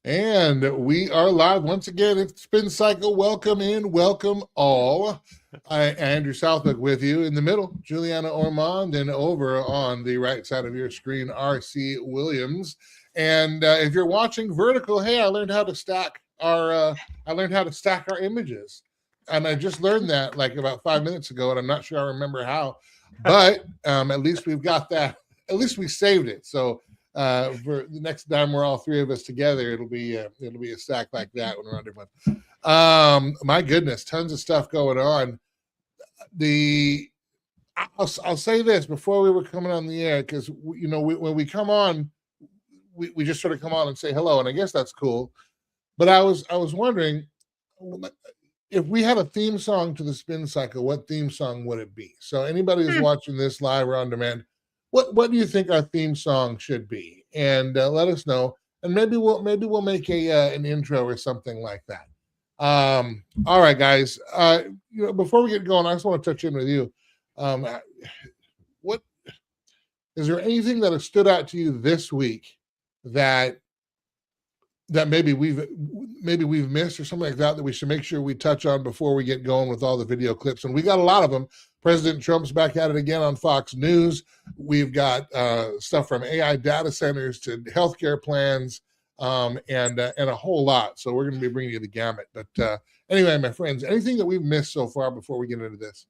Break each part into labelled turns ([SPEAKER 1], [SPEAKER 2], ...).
[SPEAKER 1] And we are live once again. It's Spin Cycle. Welcome in, welcome all. Andrew Southwick with you in the middle, Julianna Ormond, and over on the right side of your screen, RC Williams. And if you're watching vertical, hey, I learned how to stack our images, and I just learned that like about 5 minutes ago, and I'm not sure I remember how, but at least we've got that. At least we saved it. So for the next time we're all three of us together, it'll be a stack like that when we're on different ones. My goodness, tons of stuff going on. I'll say this before we were coming on the air, because when we come on, we just sort of come on and say hello, and I guess that's cool. But I was wondering, if we had a theme song to the Spin Cycle, what theme song would it be? So anybody who's watching this live or on demand, what do you think our theme song should be? And let us know, and maybe we'll make an intro or something like that. All right, guys. Before we get going, I just want to touch in with you. What is there anything that has stood out to you this week that maybe we've missed, or something like that we should make sure we touch on before we get going with all the video clips? And we got a lot of them. President Trump's back at it again on Fox News. We've got stuff from AI data centers to healthcare plans, and a whole lot. So we're going to be bringing you the gamut. But anyway, my friends, anything that we've missed so far before we get into this?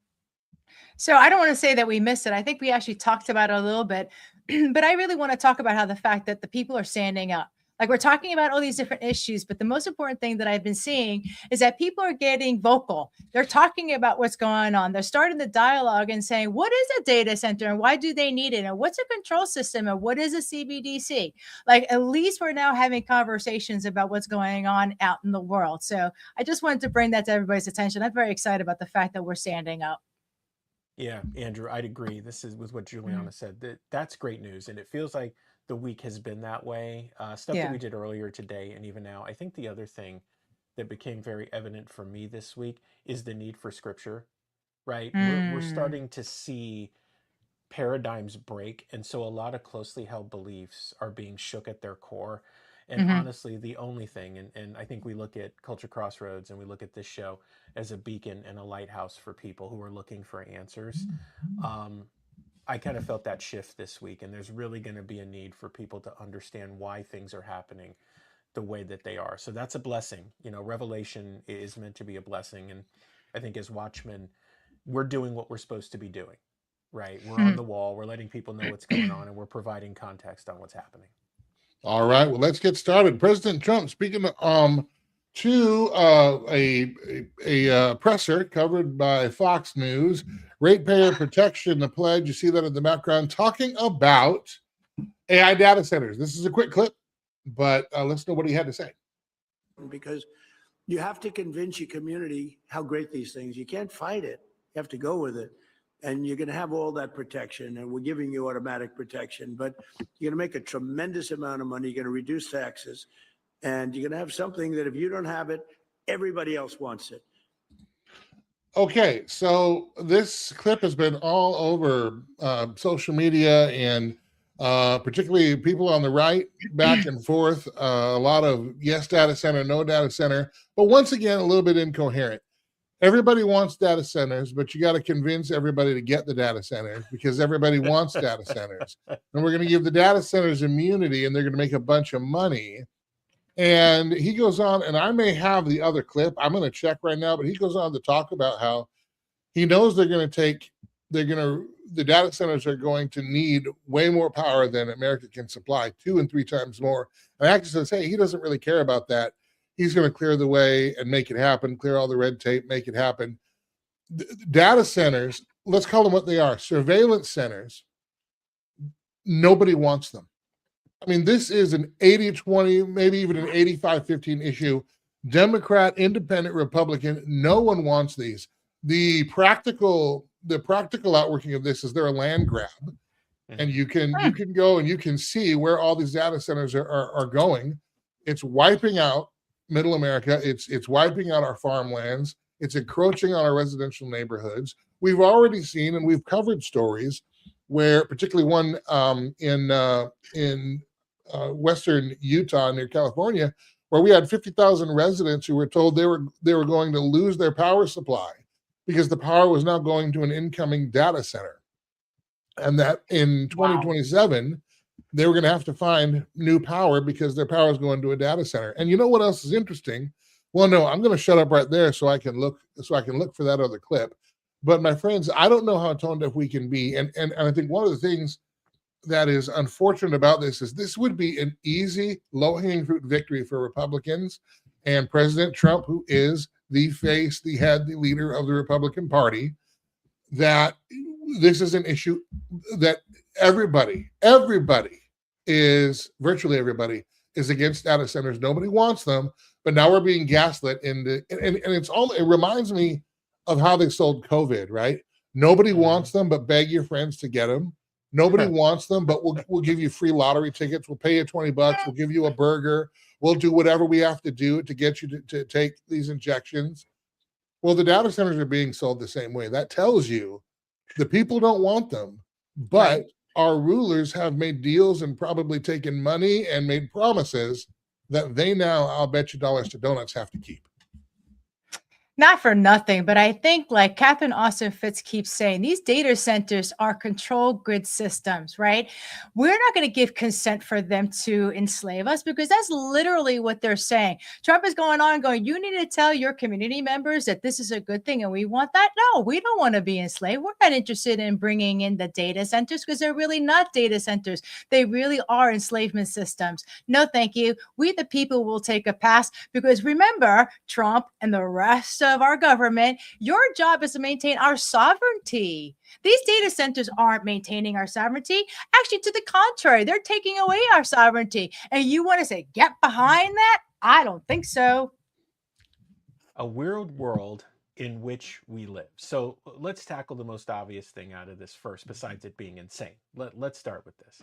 [SPEAKER 2] So I don't want to say that we missed it. I think we actually talked about it a little bit, but I really want to talk about how the fact that the people are standing up. Like, we're talking about all these different issues, but the most important thing that I've been seeing is that people are getting vocal. They're talking about what's going on. They're starting the dialogue and saying, what is a data center and why do they need it? And what's a control system and what is a CBDC? Like, at least we're now having conversations about what's going on out in the world. So I just wanted to bring that to everybody's attention. I'm very excited about the fact that we're standing up.
[SPEAKER 3] Yeah, Andrew, I'd agree. This is with what Juliana said. That's great news, and it feels like the week has been that way. Stuff that we did earlier today, and even now. I think the other thing that became very evident for me this week is the need for scripture. Right, we're starting to see paradigms break, and so a lot of closely held beliefs are being shook at their core. And honestly, the only thing, and I think we look at Culture Crossroads and we look at this show as a beacon and a lighthouse for people who are looking for answers. I kind of felt that shift this week, and there's really going to be a need for people to understand why things are happening the way that they are. So that's a blessing. Revelation is meant to be a blessing. And I think as watchmen, we're doing what we're supposed to be doing, right? We're on the wall, we're letting people know what's going on, and we're providing context on what's happening.
[SPEAKER 1] All right, well, let's get started. President Trump speaking to a presser covered by Fox News, ratepayer protection, the pledge. You see that in the background, talking about AI data centers. This is a quick clip, but listen to what he had to say.
[SPEAKER 4] Because you have to convince your community how great these things. You can't fight it. You have to go with it. And you're going to have all that protection, and we're giving you automatic protection, but you're going to make a tremendous amount of money. You're going to reduce taxes, and you're going to have something that if you don't have it, everybody else wants it.
[SPEAKER 1] Okay, so this clip has been all over social media, and particularly people on the right, back and forth. A lot of yes data center, no data center, but once again, a little bit incoherent. Everybody wants data centers, but you got to convince everybody to get the data centers because everybody wants data centers. And we're going to give the data centers immunity, and they're going to make a bunch of money. And he goes on, and I may have the other clip. I'm going to check right now, but he goes on to talk about how he knows the data centers are going to need way more power than America can supply, 2 and 3 times more. And actually says, hey, he doesn't really care about that. He's going to clear the way and make it happen, clear all the red tape, make it happen. Data centers, let's call them what they are, surveillance centers. Nobody wants them. I mean, this is an 80-20, maybe even an 85-15 issue. Democrat, independent, Republican, no one wants these. The practical outworking of this is they're a land grab. And you can go and you can see where all these data centers are going. It's wiping out middle America. It's wiping out our farmlands. It's encroaching on our residential neighborhoods. We've already seen, and we've covered stories where, particularly one in western Utah near California, where we had 50,000 residents who were told they were going to lose their power supply because the power was now going to an incoming data center. And that in 2027, they were going to have to find new power because their power is going to a data center. And you know what else is interesting? Well, no, I'm going to shut up right there so I can look for that other clip. But my friends, I don't know how tone deaf we can be. And I think one of the things that is unfortunate about this is this would be an easy, low-hanging fruit victory for Republicans and President Trump, who is the face, the head, the leader of the Republican Party, that this is an issue that virtually everybody is against data centers. Nobody wants them, but now we're being gaslit and it reminds me of how they sold COVID, right? Nobody wants them, but beg your friends to get them. Nobody wants them, but we'll give you free lottery tickets. We'll pay you $20. We'll give you a burger. We'll do whatever we have to do to get you to take these injections. Well, the data centers are being sold the same way. That tells you the people don't want them, but our rulers have made deals and probably taken money and made promises that they now, I'll bet you dollars to donuts, have to keep.
[SPEAKER 2] Not for nothing, but I think like Catherine Austin Fitts keeps saying, these data centers are control grid systems, right? We're not going to give consent for them to enslave us because that's literally what they're saying. Trump is going on going, you need to tell your community members that this is a good thing and we want that. No, we don't want to be enslaved. We're not interested in bringing in the data centers because they're really not data centers. They really are enslavement systems. No, thank you. We, the people, will take a pass because remember, Trump and the rest of our government, your job is to maintain our sovereignty. These data centers aren't maintaining our sovereignty. Actually, to the contrary, they're taking away our sovereignty. And you want to say, get behind that? I don't think so.
[SPEAKER 3] A weird world in which we live. So let's tackle the most obvious thing out of this first, besides it being insane. Let's start with this.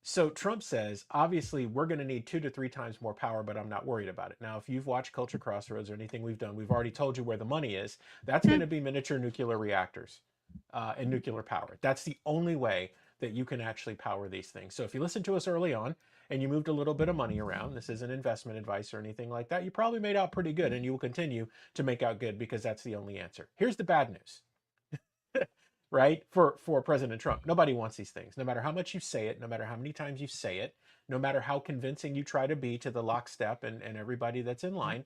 [SPEAKER 3] So Trump says, obviously, we're going to need 2 to 3 times more power, but I'm not worried about it. Now, if you've watched Culture Crossroads or anything we've done, we've already told you where the money is. That's going to be miniature nuclear reactors and nuclear power. That's the only way that you can actually power these things. So if you listened to us early on and you moved a little bit of money around, this isn't investment advice or anything like that, you probably made out pretty good and you will continue to make out good because that's the only answer. Here's the bad news. Right? For President Trump. Nobody wants these things. No matter how much you say it, no matter how many times you say it, no matter how convincing you try to be to the lockstep and everybody that's in line,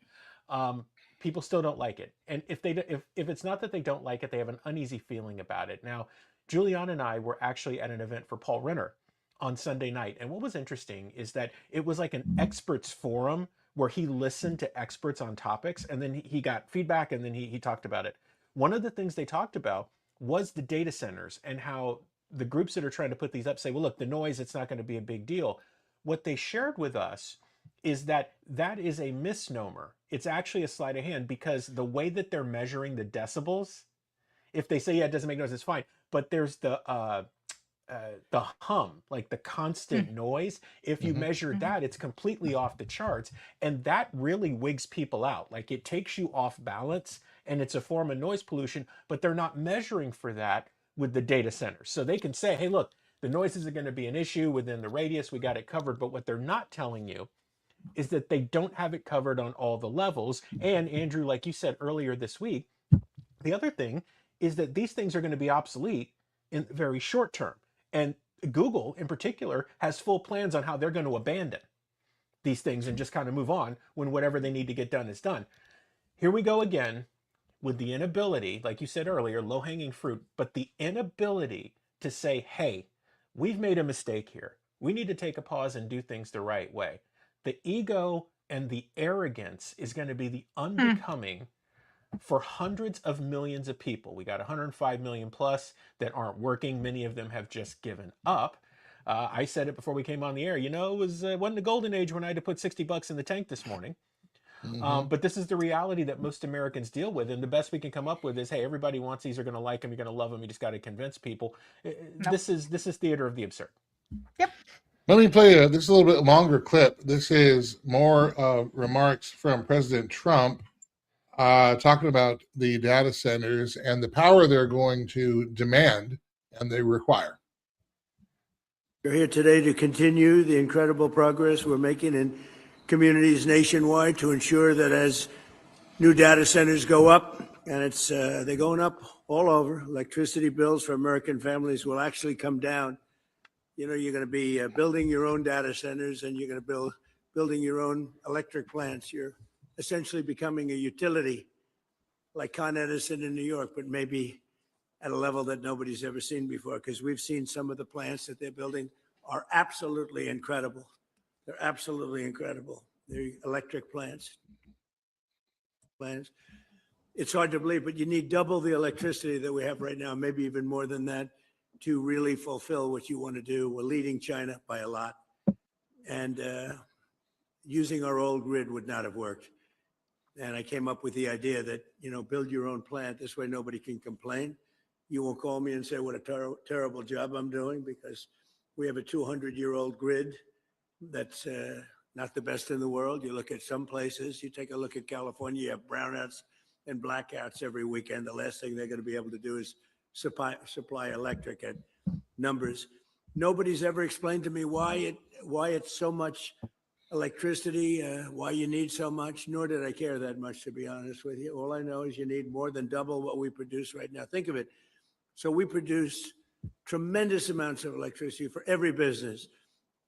[SPEAKER 3] people still don't like it. And if it's not that they don't like it, they have an uneasy feeling about it. Now, Julianna and I were actually at an event for Paul Renner on Sunday night. And what was interesting is that it was like an experts forum where he listened to experts on topics and then he got feedback and then he talked about it. One of the things they talked about was the data centers and how the groups that are trying to put these up say, well, look, the noise, it's not going to be a big deal. What they shared with us is that that is a misnomer. It's actually a sleight of hand because the way that they're measuring the decibels, if they say, yeah, it doesn't make noise, it's fine. But there's the hum, like the constant noise. If you measure that, it's completely off the charts. And that really wigs people out. Like it takes you off balance and it's a form of noise pollution, but they're not measuring for that with the data centers. So they can say, hey, look, the noises are going to be an issue within the radius. We got it covered. But what they're not telling you is that they don't have it covered on all the levels. And Andrew, like you said earlier this week, the other thing is that these things are going to be obsolete in the very short term. And Google in particular has full plans on how they're going to abandon these things and just kind of move on when whatever they need to get done is done. Here we go again with the inability, like you said earlier, low-hanging fruit, but the inability to say, hey, we've made a mistake here. We need to take a pause and do things the right way. The ego and the arrogance is going to be the unbecoming for hundreds of millions of people. We got 105 million plus that aren't working. Many of them have just given up. I said it before we came on the air. You know, it wasn't a golden age when I had to put $60 in the tank this morning. But this is the reality that most Americans deal with. And the best we can come up with is, hey, everybody wants these, are going to like them, you're going to love them, you just got to convince people. This is theater of the absurd.
[SPEAKER 2] Yep.
[SPEAKER 1] Let me play this is a little bit longer clip. This is more remarks from President Trump talking about the data centers and the power they're going to demand and they require.
[SPEAKER 4] We're here today to continue the incredible progress we're making in communities nationwide to ensure that as new data centers go up, and they're going up all over, electricity bills for American families will actually come down. You're going to be building your own data centers, and you're going to building your own electric plants. You're essentially becoming a utility like Con Edison in New York, but maybe at a level that nobody's ever seen before, because we've seen some of the plants that they're building are absolutely incredible. They're absolutely incredible. They're electric plants. It's hard to believe, but you need double the electricity that we have right now, maybe even more than that, to really fulfill what you want to do. We're leading China by a lot. And using our old grid would not have worked. And I came up with the idea that, build your own plant. This way nobody can complain. You won't call me and say what a terrible job I'm doing, because we have a 200-year-old grid that's not the best in the world. You look at some places, you take a look at California, you have brownouts and blackouts every weekend. The last thing they're going to be able to do is supply electric at numbers. Nobody's ever explained to me why it's so much electricity, why you need so much, nor did I care that much, to be honest with you. All I know is you need more than double what we produce right now. Think of it. So we produce tremendous amounts of electricity for every business,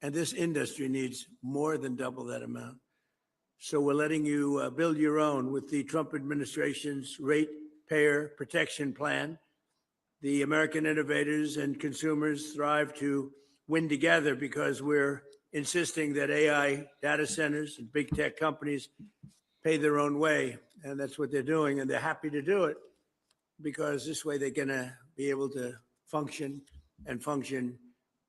[SPEAKER 4] and this industry needs more than double that amount. So we're letting you build your own with the Trump administration's Ratepayer Protection Plan. The American innovators and consumers thrive to win together because we're insisting that AI data centers and big tech companies pay their own way. And that's what they're doing. And they're happy to do it because this way they're going to be able to function and function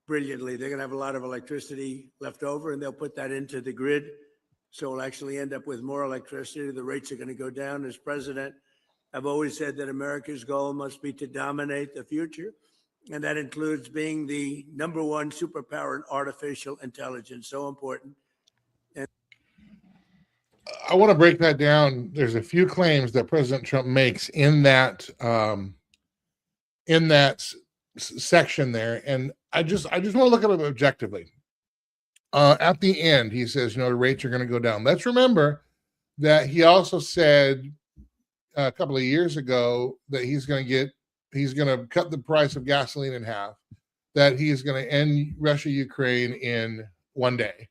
[SPEAKER 4] brilliantly. They're going to have a lot of electricity left over, and they'll put that into the grid. So we'll actually end up with more electricity. The rates are going to go down. As president, I've always said that America's goal must be to dominate the future. And that includes being the #1 superpower in artificial intelligence. So important. And
[SPEAKER 1] I want to break that down. There's a few claims that President Trump makes in that section there, and I just want to look at it objectively. At the end, he says, the rates are going to go down. Let's remember that he also said a couple of years ago that he's going to cut the price of gasoline in half, that he's going to end Russia-Ukraine in one day,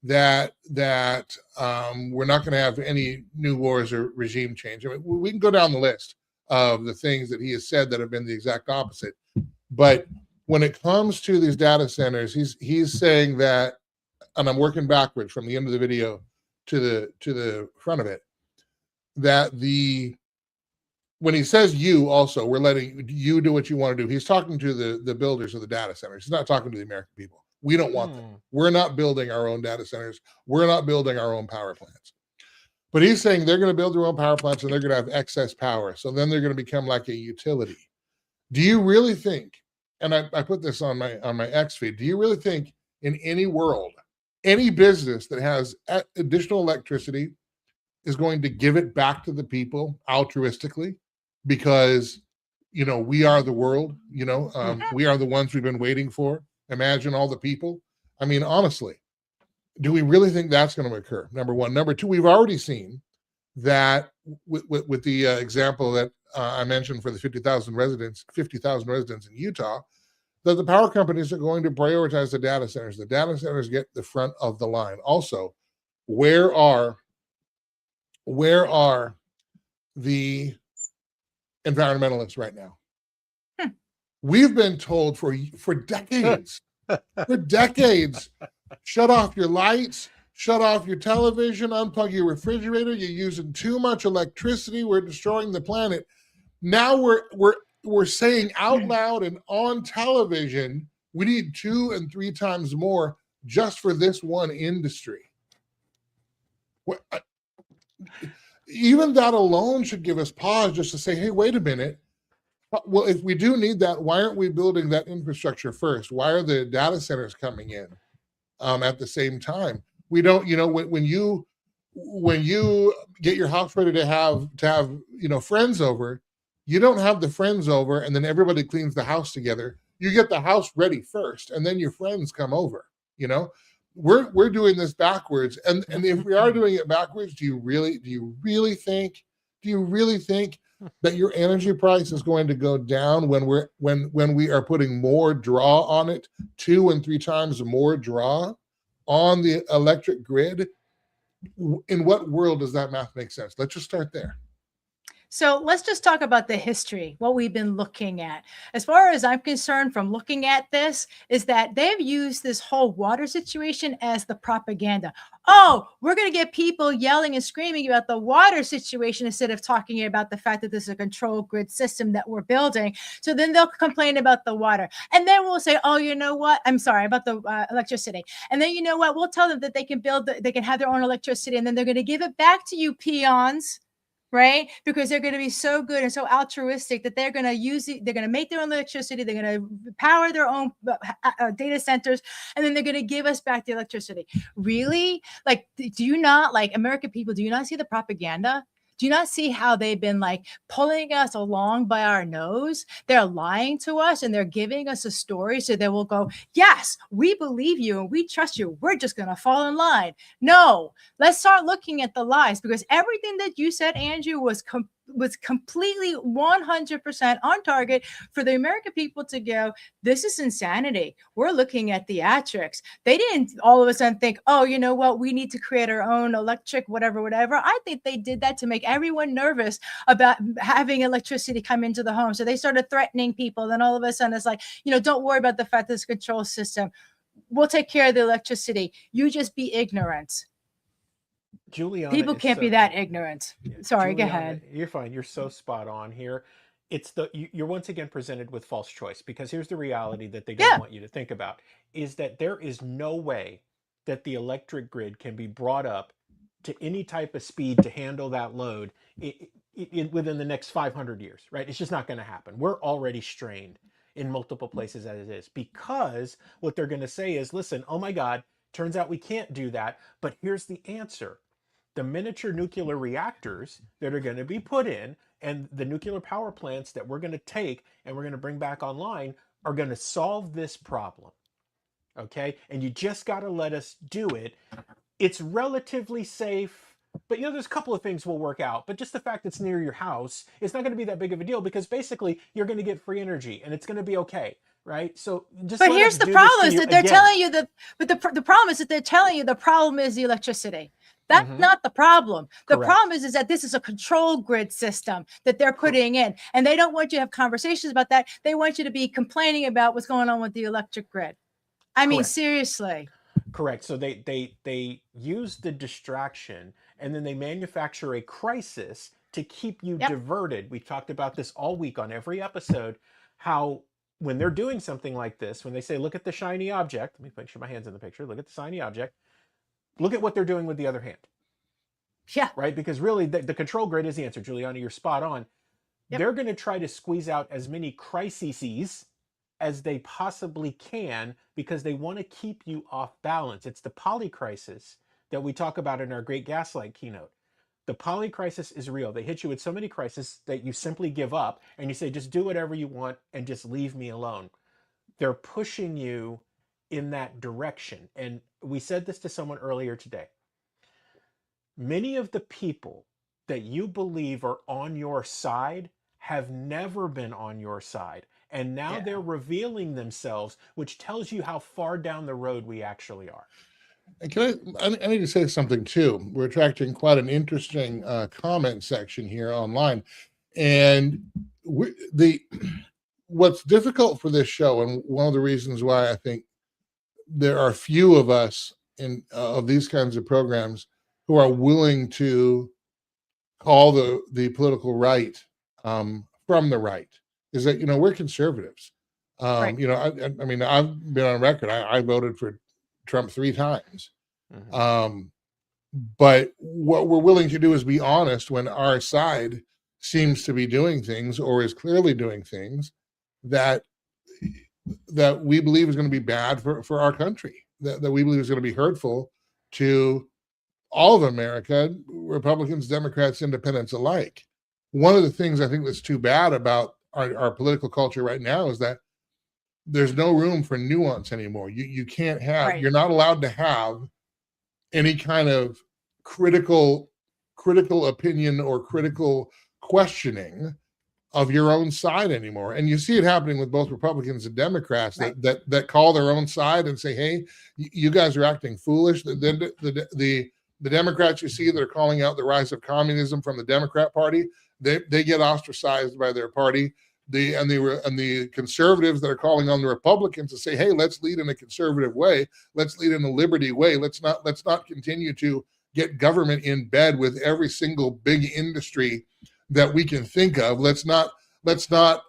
[SPEAKER 1] that we're not going to have any new wars or regime change. I mean, we can go down the list of the things that he has said that have been the exact opposite. But when it comes to these data centers, he's saying that, and I'm working backwards from the end of the video to the front of it, that when he says you also, we're letting you do what you want to do. He's talking to the builders of the data centers. He's not talking to the American people. We don't want them. We're not building our own data centers. We're not building our own power plants. But he's saying they're going to build their own power plants and they're going to have excess power. So then they're going to become like a utility. Do you really think, and I put this on my X feed, do you really think in any world, any business that has additional electricity is going to give it back to the people altruistically because, we are the world, we are the ones we've been waiting for. Imagine all the people. I mean, honestly, do we really think that's going to occur? Number one. Number two, we've already seen that with the example that I mentioned for the 50,000 residents in Utah, that the power companies are going to prioritize the data centers. The data centers get the front of the line. Also, where are the environmentalists right now? We've been told for decades, shut off your lights, shut off your television, unplug your refrigerator. You're using too much electricity. We're destroying the planet. Now we're saying out loud and on television, we need 2 and 3 times more just for this one industry. Even that alone should give us pause just to say, hey, wait a minute. Well, if we do need that, why aren't we building that infrastructure first? Why are the data centers coming in at the same time? We don't, when you get your house ready to have friends over, you don't have the friends over and then everybody cleans the house together. You get the house ready first and then your friends come over, we're doing this backwards. And if we are doing it backwards, do you really think that your energy price is going to go down when we are putting more draw on it, 2 and 3 times more draw on the electric grid? In what world does that math make sense? Let's just start there.
[SPEAKER 2] So let's just talk about the history, what we've been looking at. As far as I'm concerned, from looking at this, is that they've used this whole water situation as the propaganda. Oh, we're going to get people yelling and screaming about the water situation instead of talking about the fact that this is a control grid system that we're building. So then they'll complain about the water. And then we'll say, oh, you know what? I'm sorry about the electricity. And then you know what? We'll tell them that they can have their own electricity, and then they're going to give it back to you peons. Right? Because they're going to be so good and so altruistic that they're going to use it. They're going to make their own electricity. They're going to power their own data centers. And then they're going to give us back the electricity. Really? Like, do you not, like, American people, do you not see the propaganda? Do you not see how they've been like pulling us along by our nose? They're lying to us and they're giving us a story so that we'll go, yes, we believe you and we trust you. We're just going to fall in line. No, let's start looking at the lies, because everything that you said, Andrew, was completely 100% on target for the American people to go, this is insanity. We're looking at theatrics. They didn't all of a sudden think, oh, you know what? We need to create our own electric, whatever. I think they did that to make everyone nervous about having electricity come into the home. So they started threatening people. Then all of a sudden it's like, don't worry about the fact this control system. We'll take care of the electricity. You just be ignorant.
[SPEAKER 3] Julianna,
[SPEAKER 2] people can't be that ignorant. Sorry,
[SPEAKER 3] Julianna,
[SPEAKER 2] go ahead.
[SPEAKER 3] You're fine. You're so spot on here. You're once again presented with false choice, because here's the reality that they don't want you to think about, is that there is no way that the electric grid can be brought up to any type of speed to handle that load within the next 500 years, right? It's just not going to happen. We're already strained in multiple places as it is, because what they're going to say is, listen, oh my God, turns out we can't do that. But here's the answer. The miniature nuclear reactors that are going to be put in and the nuclear power plants that we're going to take and we're going to bring back online are going to solve this problem. Okay? And you just got to let us do it. It's relatively safe, but there's a couple of things will work out. But just the fact it's near your house, it's not going to be that big of a deal, because basically you're going to get free energy and it's going to be okay. Right. So just,
[SPEAKER 2] but here's the problem, is that they're telling you that, but the problem is that they're telling you the problem is the electricity. That's not the problem. The problem is that this is a control grid system that they're putting in, and they don't want you to have conversations about that. They want you to be complaining about what's going on with the electric grid. I mean, seriously.
[SPEAKER 3] Correct. So they use the distraction, and then they manufacture a crisis to keep you diverted. We've talked about this all week on every episode, how when they're doing something like this, when they say, look at the shiny object, let me make sure my hand's in the picture, look at the shiny object, look at what they're doing with the other hand.
[SPEAKER 2] Yeah.
[SPEAKER 3] Right? Because really the control grid is the answer. Juliana, you're spot on. They're going to try to squeeze out as many crises as they possibly can, because they want to keep you off balance. It's the polycrisis that we talk about in our Great Gaslight keynote. The polycrisis is real. They hit you with so many crises that you simply give up and you say, just do whatever you want and just leave me alone. They're pushing you in that direction. And we said this to someone earlier today. Many of the people that you believe are on your side have never been on your side. And now they're revealing themselves, which tells you how far down the road we actually are.
[SPEAKER 1] And I need to say something too. We're attracting quite an interesting comment section here online. And what's difficult for this show, and one of the reasons why I think there are few of us of these kinds of programs who are willing to call the political right from the right, is that we're conservatives. I mean, I've been on record. I voted for Trump 3 times. But what we're willing to do is be honest when our side seems to be doing things, or is clearly doing things that we believe is going to be bad for our country, that we believe is going to be hurtful to all of America, Republicans, Democrats, independents alike. One of the things I think that's too bad about our political culture right now is that there's no room for nuance anymore. You can't have,
[SPEAKER 2] Right.
[SPEAKER 1] you're not allowed to have any kind of critical opinion or critical questioning of your own side anymore. And you see it happening with both Republicans and Democrats
[SPEAKER 2] Right.
[SPEAKER 1] that call their own side and say, hey, you guys are acting foolish. The Democrats you see that are calling out the rise of communism from the Democrat Party, they get ostracized by their party. The conservatives that are calling on the Republicans to say, hey, let's lead in a conservative way. Let's lead in a liberty way. Let's not continue to get government in bed with every single big industry that we can think of. Let's not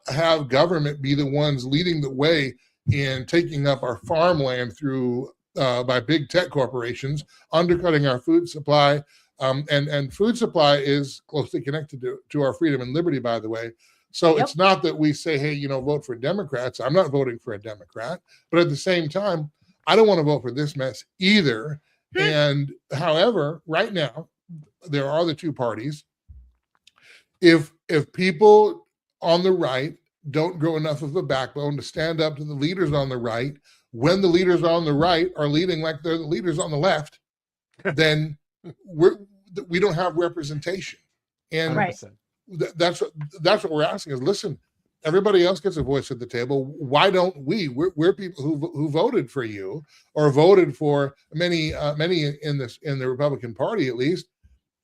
[SPEAKER 1] have government be the ones leading the way in taking up our farmland through by big tech corporations, undercutting our food supply. And food supply is closely connected to our freedom and liberty, by the way. So It's not that we say, hey, vote for Democrats. I'm not voting for a Democrat. But at the same time, I don't want to vote for this mess either. And however, right now, there are the two parties. If people on the right don't grow enough of a backbone to stand up to the leaders on the right, when the leaders on the right are leading like they're the leaders on the left, then we don't have representation. And
[SPEAKER 2] Right.
[SPEAKER 1] that's what we're asking is, listen, everybody else gets a voice at the table. Why don't we? We're people who voted for you, or voted for many in the Republican Party, at least,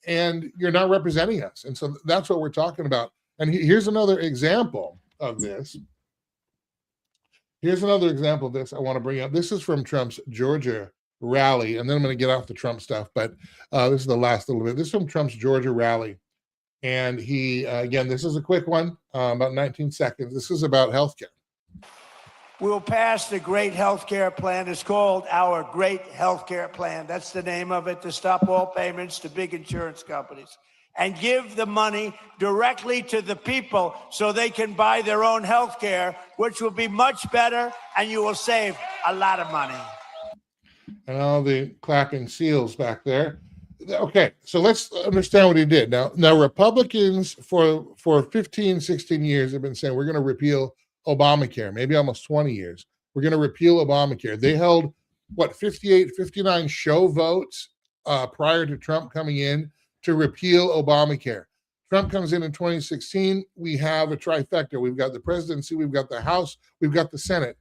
[SPEAKER 1] and you're not representing us. And so that's what we're talking about. And here's another example of this. Here's another example of this I want to bring up. This is from Trump's Georgia rally, and then I'm going to get off the Trump stuff, but this is the last little bit. This is from Trump's Georgia rally. And he, again, this is a quick one, about 19 seconds. This is about healthcare.
[SPEAKER 4] We'll pass the great healthcare plan. It's called our great healthcare plan. That's the name of it, to stop all payments to big insurance companies and give the money directly to the people so they can buy their own healthcare, which will be much better, and you will save a lot of money.
[SPEAKER 1] And all the clapping seals back there. Okay, so let's understand what he did. Now Republicans for 15, 16 years have been saying we're going to repeal Obamacare, maybe almost 20 years. We're going to repeal Obamacare. They held, 58, 59 show votes prior to Trump coming in to repeal Obamacare. Trump comes in 2016. We have a trifecta. We've got the presidency, we've got the House, we've got the Senate.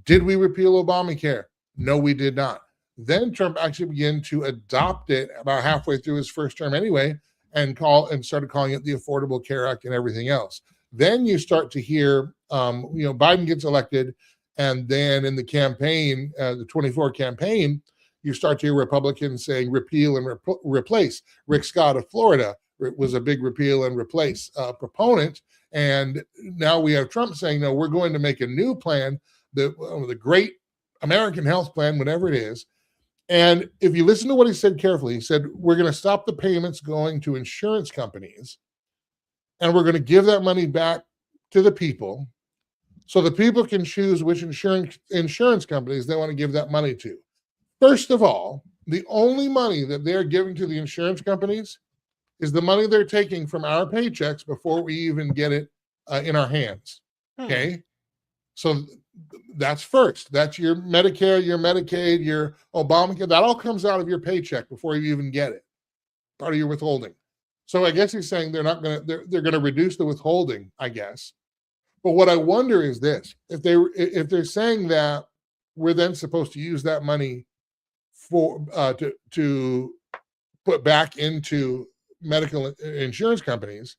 [SPEAKER 1] Did we repeal Obamacare? No, we did not. Then Trump actually began to adopt it about halfway through his first term anyway, and started calling it the Affordable Care Act and everything else. Then you start to hear, Biden gets elected, and then in the campaign, the 24 campaign, you start to hear Republicans saying repeal and replace. Rick Scott of Florida was a big repeal and replace proponent, and now we have Trump saying, no, we're going to make a new plan, the great American health plan, whatever it is. And if you listen to what he said carefully, he said, we're going to stop the payments going to insurance companies, and we're going to give that money back to the people so the people can choose which insurance companies they want to give that money to. First of all, the only money that they're giving to the insurance companies is the money they're taking from our paychecks before we even get it in our hands. Okay? So that's first. That's your Medicare, your Medicaid, your Obamacare. That all comes out of your paycheck before you even get it. Part of your withholding. So I guess he's saying they're going to reduce the withholding, I guess. But what I wonder is this: if they're saying that we're then supposed to use that money for to put back into medical insurance companies,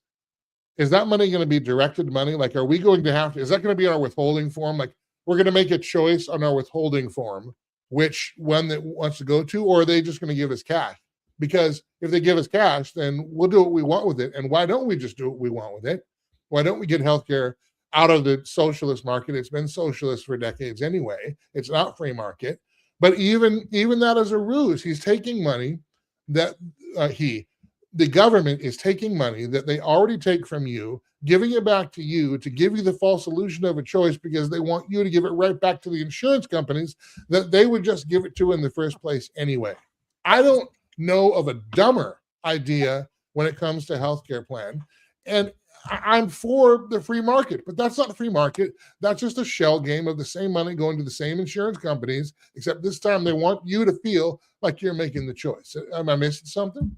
[SPEAKER 1] is that money going to be directed money? Like, are we going to have to? Is that going to be our withholding form? Like, we're going to make a choice on our withholding form, which one that wants to go to, or are they just going to give us cash? Because if they give us cash, then we'll do what we want with it. And why don't we just do what we want with it? Why don't we get healthcare out of the socialist market? It's been socialist for decades anyway. It's not free market. But even that is a ruse. He's taking money that the government is taking money that they already take from you, giving it back to you to give you the false illusion of a choice, because they want you to give it right back to the insurance companies that they would just give it to in the first place anyway. I don't know of a dumber idea when it comes to healthcare plan. And I'm for the free market, but that's not the free market. That's just a shell game of the same money going to the same insurance companies, except this time they want you to feel like you're making the choice. Am I missing something?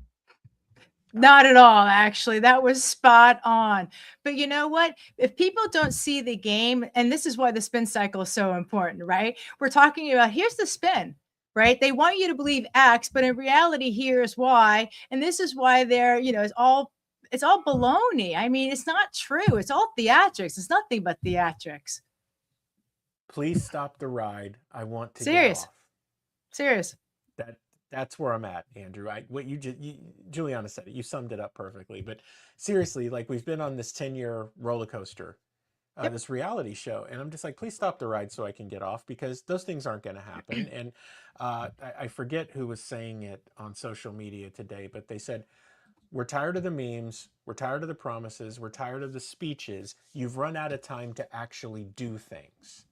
[SPEAKER 2] Not at all, actually. That was spot on. But you know what? If people don't see the game, and this is why the spin cycle is so important, right? We're talking about here's the spin, right? They want you to believe X, but in reality, here's Y. And this is why they're, it's all baloney. I mean, it's not true. It's all theatrics. It's nothing but theatrics.
[SPEAKER 3] Please stop the ride. I want to
[SPEAKER 2] Serious.
[SPEAKER 3] get off.
[SPEAKER 2] Serious.
[SPEAKER 3] That's where I'm at, Andrew. Juliana said it. You summed it up perfectly. But seriously, like we've been on this 10-year roller coaster, this reality show, and I'm just like, please stop the ride so I can get off, because those things aren't going to happen. And I forget who was saying it on social media today, but they said, we're tired of the memes, we're tired of the promises, we're tired of the speeches. You've run out of time to actually do things,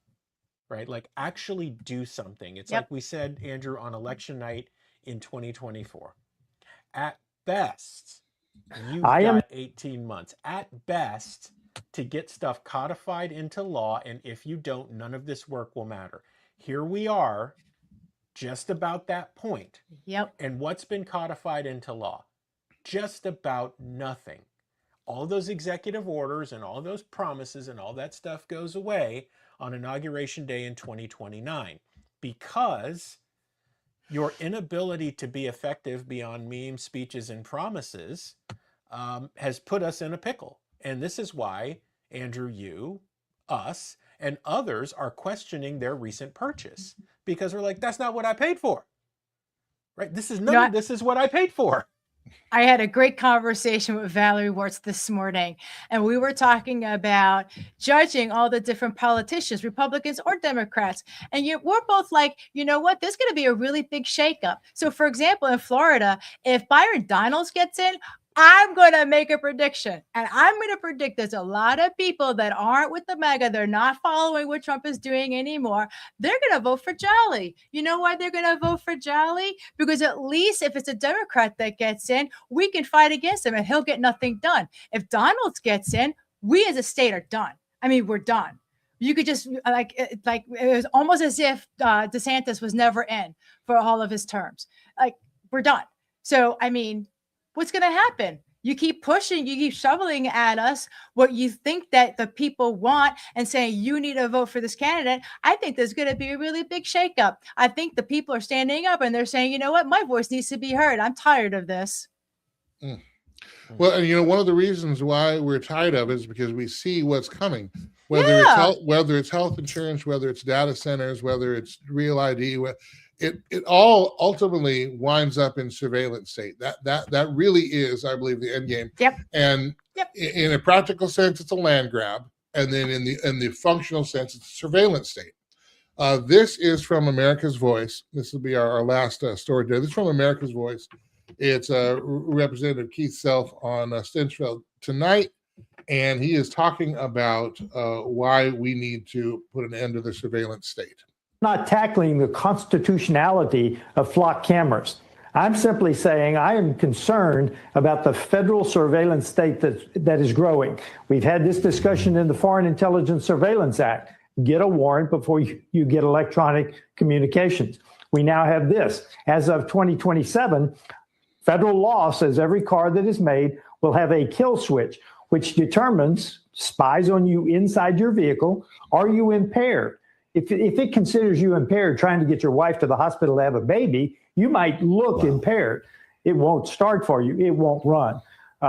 [SPEAKER 3] right? Like actually do something. It's like we said, Andrew, on election night in 2024. At best, you've got 18 months. At best, to get stuff codified into law, and if you don't, none of this work will matter. Here we are, just about that point.
[SPEAKER 2] Yep.
[SPEAKER 3] And what's been codified into law? Just about nothing. All those executive orders and all those promises and all that stuff goes away on Inauguration Day in 2029, because your inability to be effective beyond memes, speeches, and promises has put us in a pickle. And this is why, Andrew, you, us, and others are questioning their recent purchase, because we're like, that's not what I paid for. Right? This is this is what I paid for.
[SPEAKER 2] I had a great conversation with Valerie Wartz this morning, and we were talking about judging all the different politicians, Republicans or Democrats. And we're both like, you know what? There's going to be a really big shakeup. So, for example, in Florida, if Byron Donalds gets in, I'm going to make a prediction, and I'm going to predict there's a lot of people that aren't with the MAGA. They're not following what Trump is doing anymore. They're going to vote for Jolly. You know why they're going to vote for Jolly? Because at least if it's a Democrat that gets in, we can fight against him and he'll get nothing done. If Donalds gets in, we as a state are done. I mean, we're done. You could just like it was almost as if DeSantis was never in for all of his terms. Like, we're done. So, I mean, what's going to happen? You keep pushing, you keep shoveling at us what you think that the people want and saying you need to vote for this candidate. I think there's going to be a really big shakeup. I think the people are standing up and they're saying, you know what? My voice needs to be heard. I'm tired of this.
[SPEAKER 1] Well, and one of the reasons why we're tired of it is because we see what's coming. Whether it's health insurance, whether it's data centers, whether it's real ID, it all ultimately winds up in surveillance state. That really is, I believe, the end game.
[SPEAKER 2] Yep.
[SPEAKER 1] And in a practical sense, it's a land grab, and then in the functional sense, it's a surveillance state. This is from America's Voice. This will be our last story today. This is from America's Voice. It's Representative Keith Self on Stinchfield tonight, and he is talking about why we need to put an end to the surveillance state.
[SPEAKER 5] Not tackling the constitutionality of flock cameras. I'm simply saying I am concerned about the federal surveillance state that is growing. We've had this discussion in the Foreign Intelligence Surveillance Act. Get a warrant before you get electronic communications. We now have this. As of 2027, federal law says every car that is made will have a kill switch, which determines, spies on you inside your vehicle. Are you impaired? If it considers you impaired trying to get your wife to the hospital to have a baby, you might look impaired. It won't start for you. It won't run.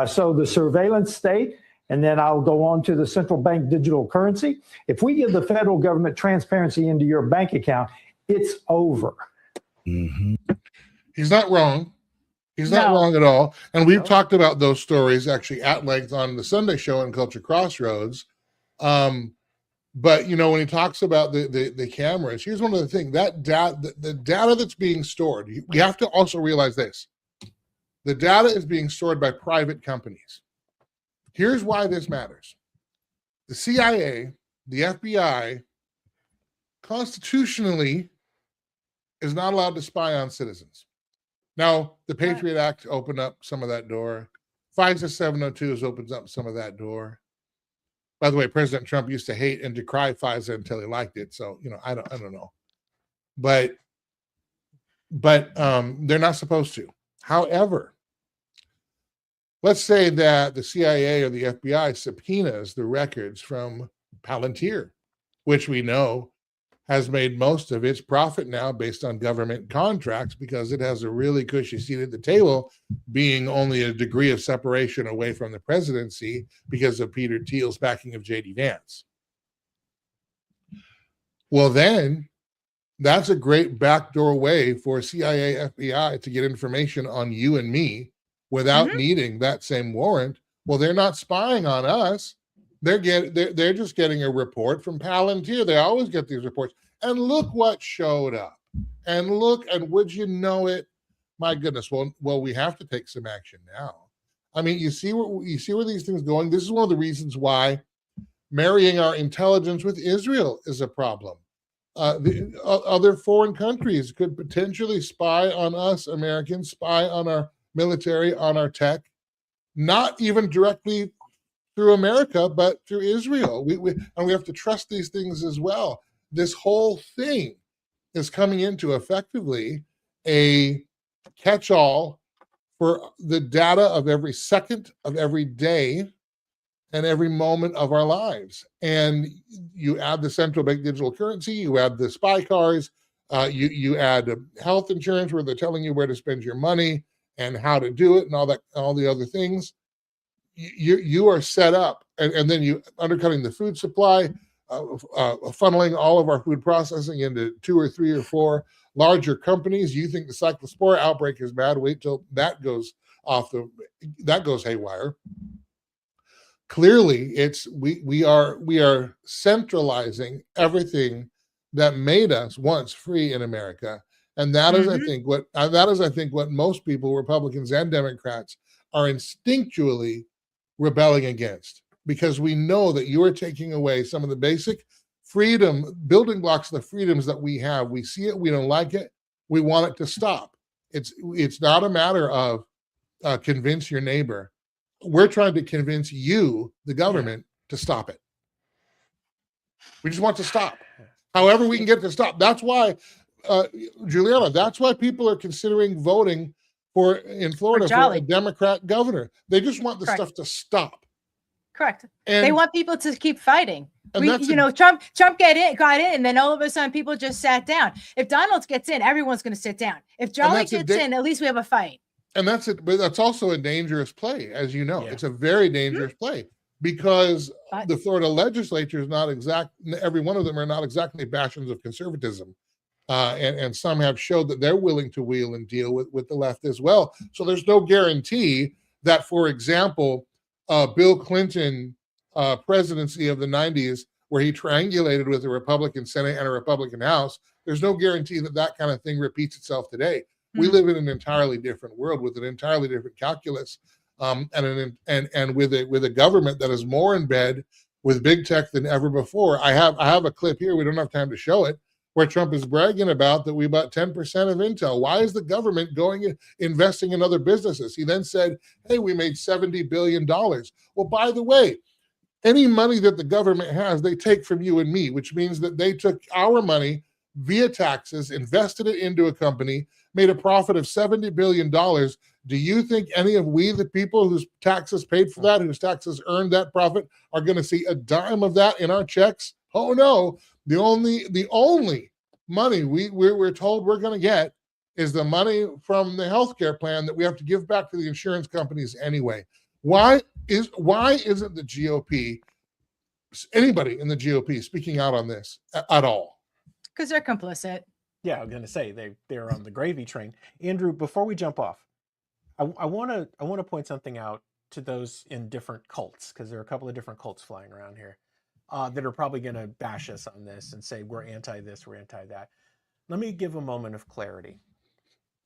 [SPEAKER 5] So the surveillance state, and then I'll go on to the central bank digital currency. If we give the federal government transparency into your bank account, it's over.
[SPEAKER 1] Mm-hmm. He's not wrong. He's not wrong at all. And we've talked about those stories actually at length on the Sunday show in Culture Crossroads. But when he talks about the cameras, here's one of the things, that the data that's being stored, we have to also realize this. The data is being stored by private companies. Here's why this matters. The CIA, the FBI, constitutionally is not allowed to spy on citizens. Now, the Patriot Act opened up some of that door. FISA 702s opens up some of that door. By the way, President Trump used to hate and decry FISA until he liked it. So, I don't know. But they're not supposed to. However, let's say that the CIA or the FBI subpoenas the records from Palantir, which we know has made most of its profit now based on government contracts because it has a really cushy seat at the table, being only a degree of separation away from the presidency because of Peter Thiel's backing of J.D. Vance. Well, then that's a great backdoor way for CIA, FBI to get information on you and me without needing that same warrant. Well, they're not spying on us. They're just getting a report from Palantir. They always get these reports. And look what showed up. And would you know it? My goodness. Well, we have to take some action now. I mean, you see where these things are going. This is one of the reasons why marrying our intelligence with Israel is a problem. The other foreign countries could potentially spy on us Americans, spy on our military, on our tech, not even directly through America, but through Israel. We have to trust these things as well. This whole thing is coming into effectively a catch-all for the data of every second of every day and every moment of our lives. And you add the central bank digital currency, you add the spy cars, you add health insurance where they're telling you where to spend your money and how to do it and all the other things. You are set up, and then you undercutting the food supply, funneling all of our food processing into 2 or 3 or 4 larger companies. You think the cyclospora outbreak is bad? Wait till that goes haywire. Clearly, we are centralizing everything that made us once free in America, and that is, I think, what most people, Republicans and Democrats, are instinctually rebelling against, because we know that you are taking away some of the basic freedom building blocks of the freedoms that we have. We see it, we don't like it, we want it to stop. It's not a matter of convince your neighbor. We're trying to convince you, the government, to stop it. We just want to stop. However we can get to stop. That's why, Juliana, that's why people are considering voting in Florida for a Democrat governor. They just want the stuff to stop.
[SPEAKER 2] Correct.
[SPEAKER 1] And
[SPEAKER 2] they want people to keep fighting. Trump got in, and then all of a sudden people just sat down. If Donald gets in, everyone's going to sit down. If Jolly gets in, at least we have a fight.
[SPEAKER 1] And that's it. But that's also a dangerous play, as you know. Yeah. It's a very dangerous play because the Florida legislature is every one of them are not exactly bastions of conservatism. And some have showed that they're willing to wheel and deal with the left as well. So there's no guarantee that, for example, Bill Clinton presidency of the 90s, where he triangulated with a Republican Senate and a Republican House, there's no guarantee that kind of thing repeats itself today. We live in an entirely different world with an entirely different calculus, and with a government that is more in bed with big tech than ever before. I have a clip here. We don't have time to show it, where Trump is bragging about that we bought 10% of Intel. Why is the government investing in other businesses? He then said, hey, we made $70 billion. Well, by the way, any money that the government has, they take from you and me, which means that they took our money via taxes, invested it into a company, made a profit of $70 billion. Do you think any of we, the people whose taxes paid for that, whose taxes earned that profit, are going to see a dime of that in our checks? Oh, no. The only money we're told we're going to get is the money from the healthcare plan that we have to give back to the insurance companies anyway. Why isn't the GOP, anybody in the GOP, speaking out on this at all?
[SPEAKER 2] Because they're complicit.
[SPEAKER 3] Yeah, I'm going to say they're on the gravy train. Andrew, before we jump off, I want to point something out to those in different cults, because there are a couple of different cults flying around here that are probably going to bash us on this and say we're anti this, we're anti that. Let me give a moment of clarity.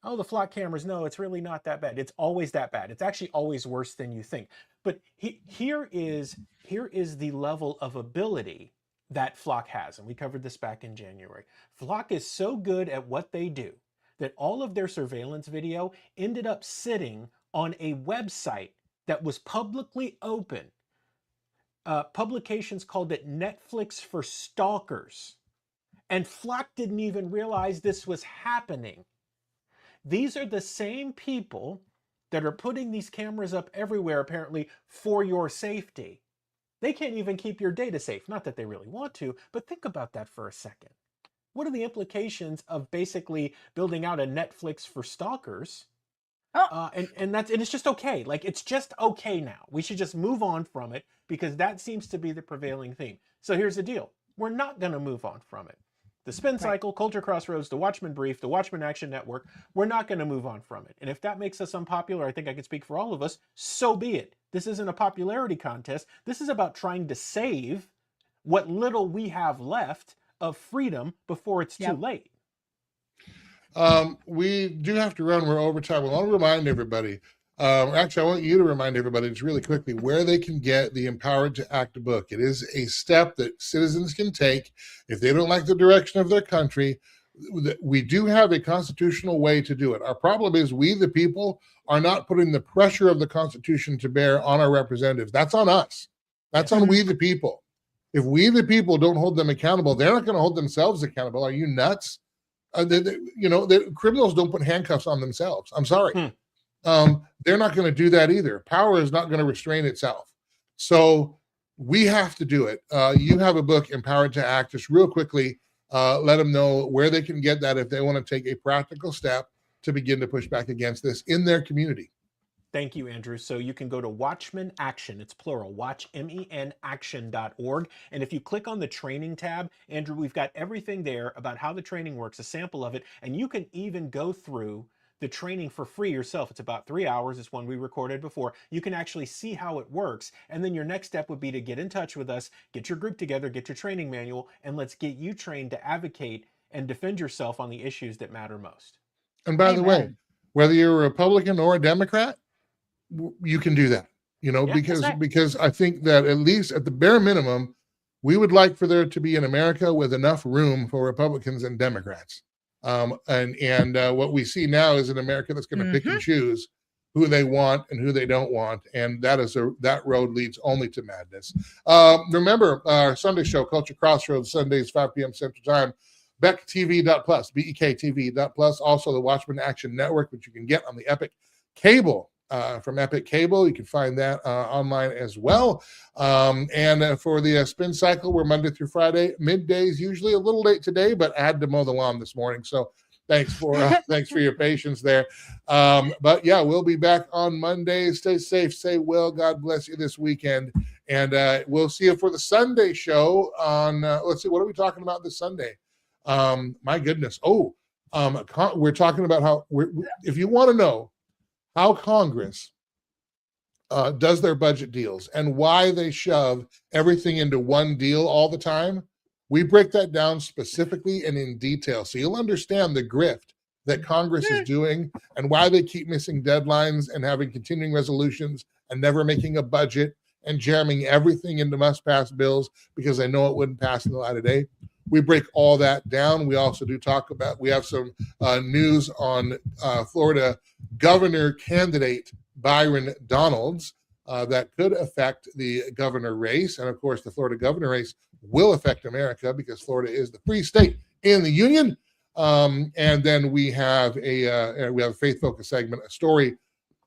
[SPEAKER 3] Oh, the flock cameras, no, it's really not that bad. It's always that bad. It's actually always worse than you think. But here is the level of ability that Flock has, and we covered this back in January. Flock is so good at what they do that all of their surveillance video ended up sitting on a website that was publicly open. Publications called it Netflix for stalkers. And Flock didn't even realize this was happening. These are the same people that are putting these cameras up everywhere, apparently, for your safety. They can't even keep your data safe. Not that they really want to, but think about that for a second. What are the implications of basically building out a Netflix for stalkers? And it's just okay. Like, it's just okay now. We should just move on from it because that seems to be the prevailing theme. So here's the deal. We're not going to move on from it. The Spin Cycle, Culture Crossroads, the Watchmen Brief, the Watchmen Action Network, we're not going to move on from it. And if that makes us unpopular, I think I can speak for all of us, so be it. This isn't a popularity contest. This is about trying to save what little we have left of freedom before it's too late.
[SPEAKER 1] We do have to run. We're over time. I want to remind everybody. Actually, I want you to remind everybody just really quickly where they can get the Empowered to Act book. It is a step that citizens can take if they don't like the direction of their country. We do have a constitutional way to do it. Our problem is we, the people, are not putting the pressure of the Constitution to bear on our representatives. That's on us. That's on we, the people. If we, the people, don't hold them accountable, they're not going to hold themselves accountable. Are you nuts? The criminals don't put handcuffs on themselves. I'm sorry. They're not going to do that either. Power is not going to restrain itself. So we have to do it. You have a book, Empowered to Act. Just real quickly, let them know where they can get that if they want to take a practical step to begin to push back against this in their community.
[SPEAKER 3] Thank you, Andrew. So you can go to Watchmen Action. It's plural, watchmenaction.org. And if you click on the training tab, Andrew, we've got everything there about how the training works, a sample of it. And you can even go through the training for free yourself. It's about 3 hours. It's one we recorded before. You can actually see how it works. And then your next step would be to get in touch with us, get your group together, get your training manual, and let's get you trained to advocate and defend yourself on the issues that matter most.
[SPEAKER 1] And by the way, whether you're a Republican or a Democrat, you can do that, because I think that at least at the bare minimum, we would like for there to be an America with enough room for Republicans and Democrats. And what we see now is an America that's going to pick and choose who they want and who they don't want. And that road leads only to madness. Remember our Sunday show, Culture Crossroads, Sundays, 5 p.m. Central Time, BECTV.plus, BEKTV.plus, also the Watchmen Action Network, which you can get on the Epic Cable. From Epic Cable. You can find that online as well. And for the Spin Cycle, we're Monday through Friday, middays, usually a little late today, but I had to mow the lawn this morning. So thanks for your patience there. But yeah, we'll be back on Monday. Stay safe, stay well. God bless you this weekend. And we'll see you for the Sunday show on, let's see, what are we talking about this Sunday? My goodness. We're talking about how, if you want to know how Congress does their budget deals and why they shove everything into one deal all the time, we break that down specifically and in detail. So you'll understand the grift that Congress is doing and why they keep missing deadlines and having continuing resolutions and never making a budget and jamming everything into must-pass bills because they know it wouldn't pass in the light of day. We break all that down. We also do talk about, we have some news on Florida governor candidate Byron Donalds that could affect the governor race. And of course, the Florida governor race will affect America because Florida is the free state in the union. And then we have a faith-focused segment, a story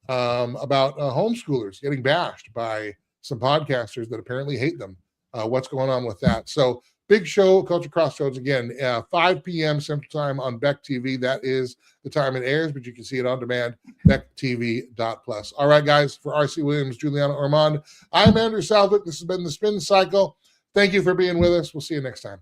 [SPEAKER 1] about homeschoolers getting bashed by some podcasters that apparently hate them. What's going on with that? So big show, Culture Crossroads, again, 5 p.m. Central Time on Beck TV. That is the time it airs, but you can see it on demand, BeckTV.plus. All right, guys, for R.C. Williams, Julianna Ormond, I'm Andrew Salvick. This has been The Spin Cycle. Thank you for being with us. We'll see you next time.